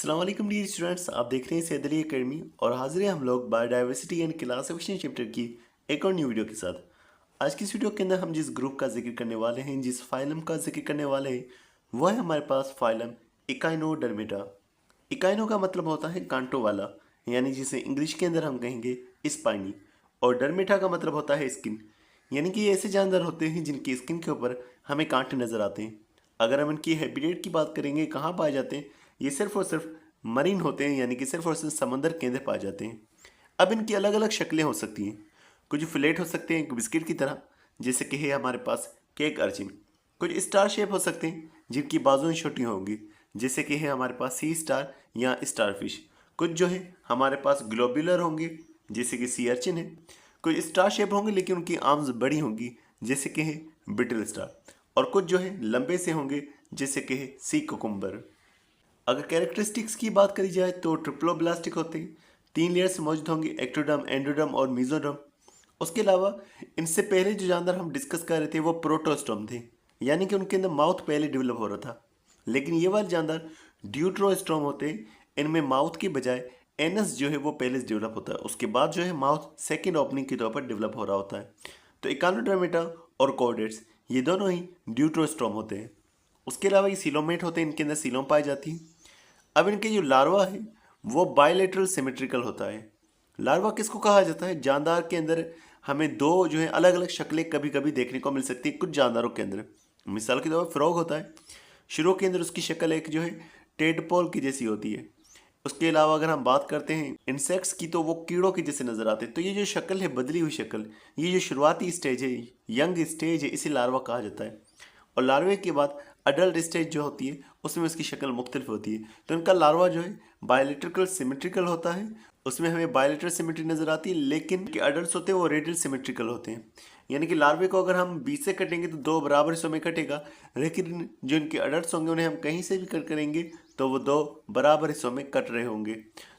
अस्सलाम वालेकुम dear students, आप देख रहे हैं सैयद अली एकेडमी और हाजिर हैं हम लोग बायोडाइवर्सिटी एंड क्लासिफिकेशन चैप्टर की एक और न्यू वीडियो के साथ। आज की इस वीडियो के अंदर हम जिस ग्रुप का जिक्र करने वाले हैं, जिस फाइलम का जिक्र करने वाले हैं, वह है हमारे पास फाइलम इकाइनोडर्मेटा। इकाइनो का मतलब होता है कांटों वाला, यानी जिसे इंग्लिश के अंदर हम कहेंगे स्पाइनी, और डर्मेटा का मतलब होता है स्किन, यानी कि ये ऐसे जानवर होते हैं जिनकी स्किन के ऊपर हमें कांटे नज़र आते हैं। अगर हम इनकी हैबिटेट की बात करेंगे, कहाँ पाए जाते हैं, ये सिर्फ और सिर्फ मरीन होते हैं, यानी कि सिर्फ और सिर्फ समंदर के अंदर पाए जाते हैं। अब इनकी अलग अलग शक्लें हो सकती हैं। कुछ फ्लैट हो सकते हैं एक बिस्किट की तरह, जैसे कि है हमारे पास केक अर्चिन। कुछ स्टार शेप हो सकते हैं जिनकी बाजुएं छोटी होंगी, जैसे कि है हमारे पास सी स्टार या स्टार फिश। कुछ जो है हमारे पास ग्लोब्यूलर होंगे, जैसे कि सी अर्चिन है। कुछ स्टार शेप होंगे लेकिन उनकी आर्म्स बड़ी होंगी, जैसे कि है ब्रिटल स्टार। और कुछ जो है लंबे से होंगे, जैसे कि है सी कुकुम्बर। अगर कैरेक्टरिस्टिक्स की बात करी जाए तो ट्रिप्लोब्लास्टिक होते हैं, 3 लेयर्स मौजूद होंगी, एक्टोडर्म, एंडोडर्म और मीजोडर्म। उसके अलावा इनसे पहले जो जानवर हम डिस्कस कर रहे थे वो प्रोटोस्टोम थे, यानी कि उनके अंदर माउथ पहले डेवलप हो रहा था। लेकिन ये वाले जानवर ड्यूट्रोस्टोम होते हैं, इनमें माउथ की बजाय एनस जो है वो पहले से डेवलप होता है, उसके बाद जो है माउथ सेकेंड ओपनिंग के तौर पर डेवलप हो रहा होता है। तो इकानोडर्मेटा और कॉर्डेट्स ये दोनों ही ड्यूट्रोस्टोम होते हैं। उसके अलावा ये सीलोमेट होते हैं, इनके अंदर सीलोम पाई जाती है। अब इनके जो लार्वा है वो बायलेटरल सिमेट्रिकल होता है। लार्वा किसको कहा जाता है? जानदार के अंदर हमें दो जो है अलग अलग शक्लें कभी कभी देखने को मिल सकती है कुछ जानदारों के अंदर। मिसाल के तौर पर फ्रॉग होता है, शुरू के अंदर उसकी शक्ल एक जो है टेडपोल की जैसी होती है। उसके अलावा अगर हम बात करते हैं इंसेक्ट्स की, तो वो कीड़ों के जैसे नजर आते हैं। तो ये जो शक्ल है, बदली हुई शक्ल, ये जो शुरुआती स्टेज है, यंग स्टेज है, इसे लार्वा कहा जाता है। और लार्वे के बाद अडल्ट स्टेज जो होती है उसमें उसकी शक्ल मुख्तलिफ होती है। तो इनका लार्वा जो है बायोलिट्रिकल सिमेट्रिकल होता है, उसमें हमें बायोलिट्रल सिमेट्री नजर आती है। लेकिन के अडल्ट होते हैं वो रेडियल सिमेट्रिकल होते हैं, यानी कि लार्वे को अगर हम बीच से कटेंगे तो दो बराबर हिस्सों में कटेगा, लेकिन जो इनके अडल्ट होंगे उन्हें हम कहीं से भी कट करेंगे तो वो दो बराबर हिस्सों में कट रहे होंगे।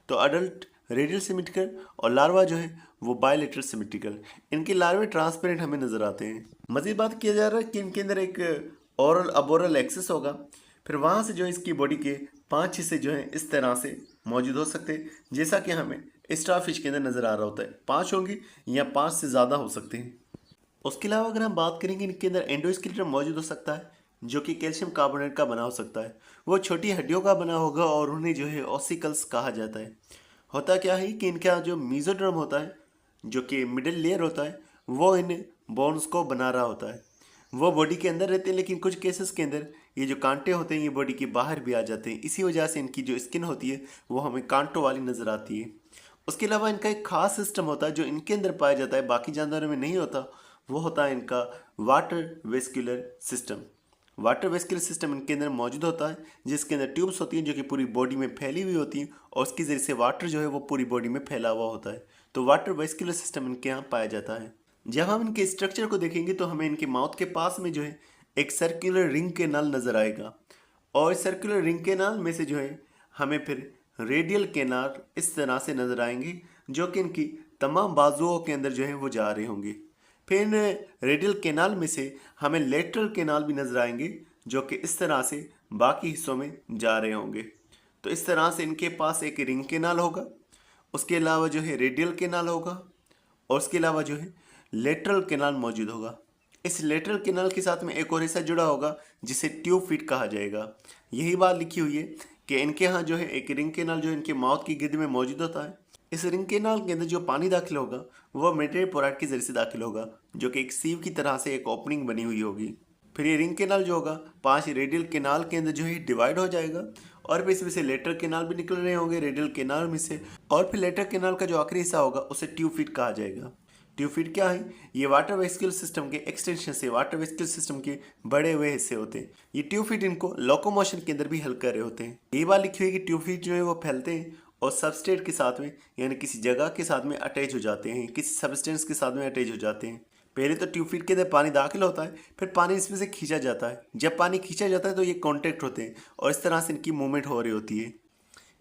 तो अडल्ट रेडियल सिमेट्रिकल और लार्वा जो है वो बायोलिट्रल सिमेट्रिकल। इनके लार्वे ट्रांसपेरेंट हमें नजर आते हैं। मजीद बात किया जा रहा है कि इनके अंदर एक ओरल अबोरल एक्सेस होगा, फिर वहाँ से जो है इसकी बॉडी के 5 हिस्से जो हैं इस तरह से मौजूद हो सकते हैं, जैसा कि हमें स्टारफिश के अंदर नज़र आ रहा होता है। 5 होंगी या 5 से ज़्यादा हो सकते हैं। उसके अलावा अगर हम बात करेंगे, इनके अंदर एंडोस्केलेटन मौजूद हो सकता है, जो कि कैल्शियम कार्बोनेट का बना हो सकता है। वो छोटी हड्डियों का बना होगा और उन्हें जो है ऑसिकल्स कहा जाता है। होता क्या है कि इनका जो मीजोडर्म होता है, जो कि मिडिल लेयर होता है, वो इन बोन्स को बना रहा होता है। वो बॉडी के अंदर रहते हैं, लेकिन कुछ केसेस के अंदर ये जो कांटे होते हैं ये बॉडी के बाहर भी आ जाते हैं। इसी वजह से इनकी जो स्किन होती है वो हमें कांटों वाली नज़र आती है। उसके अलावा इनका एक खास सिस्टम होता है जो इनके अंदर पाया जाता है, बाकी जानवरों में नहीं होता। वो होता है इनका water vascular system. Water vascular system इनके अंदर मौजूद होता है, जिसके अंदर ट्यूब्स होती हैं जो कि पूरी बॉडी में फैली हुई होती हैं, और उसके जरिए से वाटर जो है वो पूरी बॉडी में फैला हुआ होता है। तो वाटर वेस्कुलर सिस्टम इनके यहाँ पाया जाता है। जब हम इनके स्ट्रक्चर को देखेंगे तो हमें इनके माउथ के पास में जो है एक सर्कुलर रिंग कैनाल नज़र आएगा, और सर्कुलर रिंग कैनाल में से जो है हमें फिर रेडियल कैनाल इस तरह से नज़र आएंगे, जो कि इनकी तमाम बाजुओं के अंदर जो है वो जा रहे होंगे। फिर इन रेडियल कैनाल में से हमें लेटरल कैनाल भी नज़र आएंगे, जो कि इस तरह से बाकी हिस्सों में जा रहे होंगे। तो इस तरह से इनके पास एक रिंग कैनाल होगा, उसके अलावा जो है रेडियल कैनाल होगा, और उसके अलावा जो है लेटरल कैनाल मौजूद होगा। इस लेटरल कैनाल के साथ में एक और हिस्सा जुड़ा होगा जिसे ट्यूब फीट कहा जाएगा। यही बात लिखी हुई है कि इनके यहाँ जो है एक रिंग कैनाल जो इनके माउथ की गिद में मौजूद होता है। इस रिंग कैनाल के अंदर जो पानी दाखिल होगा वह मेटेरोपोराइट के जरिए से दाखिल होगा, जो कि एक सीव की तरह से एक ओपनिंग बनी हुई होगी। फिर ये रिंग कैनाल जो होगा 5 रेडियल कैनाल के अंदर जो है डिवाइड हो जाएगा, और फिर इसमें से लेटरल कैनाल भी निकल रहे होंगे रेडियल कैनाल में से, और फिर लेटरल कैनाल का जो आखिरी हिस्सा होगा उसे ट्यूब फीट कहा जाएगा। ट्यूब फीट क्या है? ये वाटर वेस्कुलर सिस्टम के एक्सटेंशन से वाटर वेस्कुलर सिस्टम के बड़े हुए हिस्से होते हैं। ये ट्यूब फीट इनको लोकोमोशन के अंदर भी हेल्प कर रहे होते हैं। यही बात लिखी हुई है कि ट्यूब फीट जो है वो फैलते हैं और सबस्ट्रेट के साथ में, यानी किसी जगह के साथ में अटैच हो जाते हैं, किसी सब्सटेंस के साथ में अटैच हो जाते हैं। पहले तो ट्यूब फीट के अंदर पानी दाखिल होता है, फिर पानी इसमें से खींचा जाता है। जब पानी खींचा जाता है तो ये कॉन्टेक्ट होते हैं और इस तरह से इनकी मूवमेंट हो रही होती है।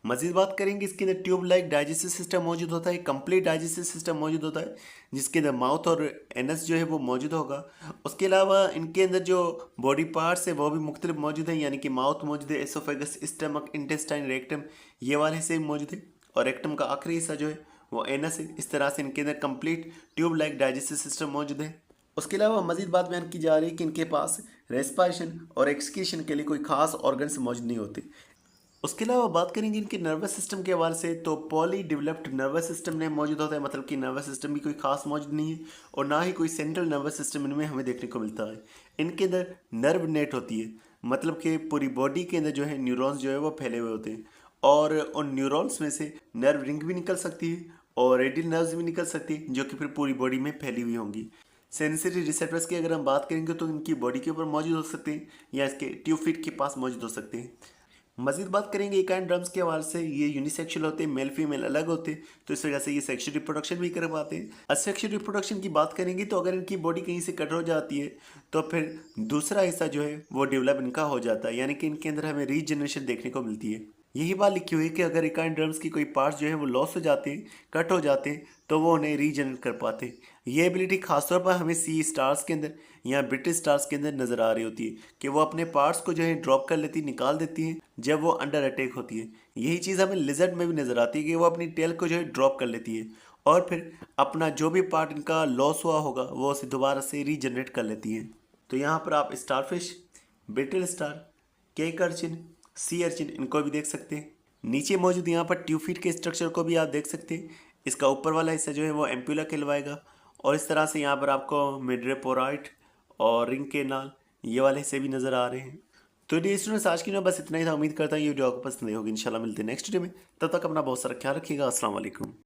मजीद बात करेंगे इसके अंदर ट्यूब लाइक डाइजेस्टिव सिस्टम मौजूद होता है, कंप्लीट डाइजेस्टिव सिस्टम मौजूद होता है जिसके अंदर माउथ और एनस जो है वो मौजूद होगा। उसके अलावा इनके अंदर जो बॉडी पार्ट्स है वो भी मुख्तलिफ मौजूद है, यानी कि माउथ मौजूद है, एसोफेगस, स्टमक, इंटेस्टाइन, रेक्टम, ये वाले हिस्से भी मौजूद है और रेक्टम का आखिरी हिस्सा जो है वो एनस है। इस तरह से इनके अंदर complete tube like digestive system मौजूद है। उसके अलावा मजीद बात बयान की जा रही है कि इनके पास रेस्पिरेशन और एक्सक्रीशन के लिए कोई खास ऑर्गन्स मौजूद नहीं होते। उसके अलावा बात करेंगे इनके नर्वस सिस्टम के हवाले से, तो पॉली डेवलप्ड नर्वस सिस्टम में मौजूद होता है, मतलब कि नर्वस सिस्टम भी कोई खास मौजूद नहीं है और ना ही कोई सेंट्रल नर्वस सिस्टम इनमें हमें देखने को मिलता है। इनके अंदर नर्व नेट होती है, मतलब कि पूरी बॉडी के अंदर जो है न्यूरॉन्स जो है वो फैले हुए होते हैं और उन न्यूरॉन्स में से नर्व रिंग भी निकल सकती है और रेडियल नर्व्स भी निकल सकती है जो कि फिर पूरी बॉडी में फैली हुई होंगी। सेंसरी रिसेप्टर्स की अगर हम बात करेंगे तो इनकी बॉडी के ऊपर मौजूद हो सकते हैं या इसके ट्यूब फीट के पास मौजूद हो सकते हैं। मजीद बात करेंगे एकाइन ड्रम्स के हवाले से, ये यूनिसेक्सुअल होते हैं, मेल फीमेल अलग होते हैं, तो इस वजह से ये सेक्सुअल रिप्रोडक्शन भी कर पाते हैं। असेक्सुअल रिप्रोडक्शन की बात करेंगे तो अगर इनकी बॉडी कहीं से कट हो जाती है तो फिर दूसरा हिस्सा जो है वो डेवलप इनका हो जाता है, यानी कि इनके अंदर हमें रीजनरेशन देखने को मिलती है। यही बात लिखी हुई है कि अगर एकाइन ड्रम्स की कोई पार्ट्स जो है वो लॉस हो जाते हैं, कट हो जाते हैं, तो वो उन्हें रीजनरेट कर पाते हैं। ये एबिलिटी खासतौर पर हमें सी स्टार्स के अंदर या ब्रिटिश स्टार्स के अंदर नज़र आ रही होती है कि वो अपने पार्ट्स को जो है ड्रॉप कर लेती, निकाल देती हैं जब वो अंडर अटैक होती है। यही चीज़ हमें लिजर्ड में भी नज़र आती है कि वो अपनी टेल को जो है ड्रॉप कर लेती है और फिर अपना जो भी पार्ट इनका लॉस हुआ होगा वो उसे दोबारा से रीजनरेट कर लेती है। तो यहाँ पर आप starfish, brittle star, cake urchin, sea urchin इनको भी देख सकते हैं। नीचे मौजूद यहाँ पर ट्यूब फीट के स्ट्रक्चर को भी आप देख सकते हैं। इसका ऊपर वाला हिस्सा जो है वो एम्प्यूला कहलवाएगा और इस तरह से यहाँ पर आपको मिडरेपोराइट और रिंग केनाल ये वाले हिस्से भी नज़र आ रहे हैं। तो ये स्टूडेंट्स आज की ना बस इतना ही था। उम्मीद करता हूँ ये वीडियो आपको पसंद आई होगी। इंशाल्लाह मिलते हैं नेक्स्ट वीडियो में, तब तक अपना बहुत सारा ख्याल रखिएगा। अस्सलाम वालेकुम।